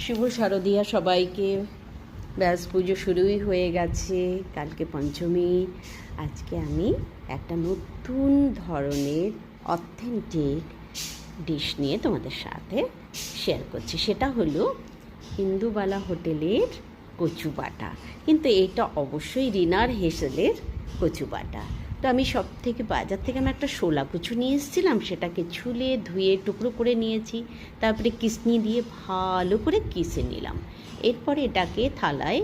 শুভ শারদিয়া সবাইকে। ব্যাস পুজো শুরুই হয়ে গেছে, কালকে পঞ্চমী। আজকে আমি একটা নতুন ধরনের অথেন্টিক ডিশ নিয়ে তোমাদের সাথে শেয়ার করছি। সেটা হলো ইন্দুবালা হোটেলের কচু বাটা। কিন্তু এটা অবশ্যই রিনার হেসেলের কচু বাটা। তো আমি বাজার থেকে আমি একটা শোলা কচু নিয়ে এসেছিলাম, সেটাকে ছুলে ধুয়ে টুকরো করে নিয়েছি। তারপরে কিসনি দিয়ে ভালো করে কিসে নিলাম। এরপরে এটাকে থালায়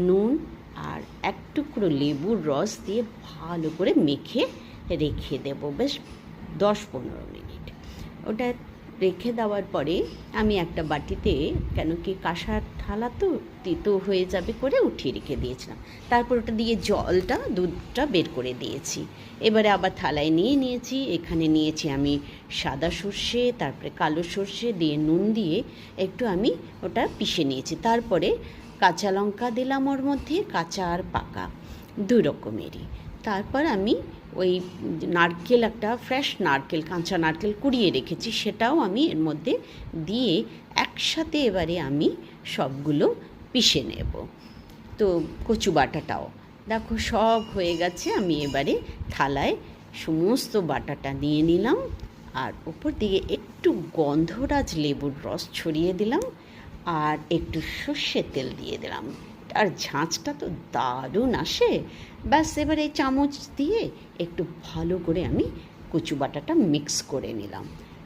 নুন আর এক টুকরো লেবুর রস দিয়ে ভালো করে মেখে রেখে দেবো বেশ 10-15 মিনিট। ওটা রেখে দেওয়ার পরে আমি একটা বাটিতে, কেন কি কাঁসার থালা তো তেতো হয়ে যাবে করে উঠিয়ে রেখে দিয়েছিলাম। তারপর ওটা দিয়ে দুধটা বের করে দিয়েছি। এবারে আবার থালায় নিয়েছি। এখানে নিয়েছি আমি সাদা সর্ষে, তারপরে কালো সর্ষে দিয়ে নুন দিয়ে একটু আমি ওটা পিষে নিয়েছি। তারপরে কাঁচা লঙ্কা দিলাম ওর মধ্যে, কাঁচা আর পাকা দুই রকমেরই। তারপর আমি ওই নারকেল, একটা ফ্রেশ নারকেল, কাঁচা নারকেল কুড়িয়ে রেখেছি, সেটাও আমি এর মধ্যে দিয়ে একসাথে এবারে আমি সবগুলো পিষে নেব। তো কচু বাটাটাও দেখো সব হয়ে গেছে। আমি এবারে থালায় সমস্ত বাটাটা নিয়ে নিলাম আর উপর দিকে একটু গন্ধরাজ লেবুর রস ছড়িয়ে দিলাম আর একটু সর্ষের তেল দিয়ে দিলাম। আর ঝাঁঝটা তো দারুণ আসে। ব্যাস এবারে চামচ দিয়ে একটু ভালো করে আমি কচু বাটাটা মিক্স করে নিলাম।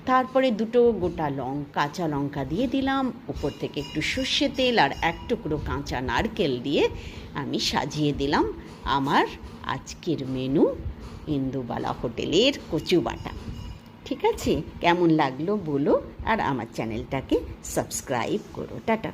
তারপরে দুটো গোটা কাঁচা লঙ্কা দিয়ে দিলাম, উপর থেকে একটু সর্ষে তেল আর এক টুকরো কাঁচা নারকেল দিয়ে আমি সাজিয়ে দিলাম আমার আজকের মেনু ইন্দুবালা হোটেলের কচু বাটা। ঠিক আছে, কেমন লাগলো বলো আর আমার চ্যানেলটাকে সাবস্ক্রাইব করো। টাটা।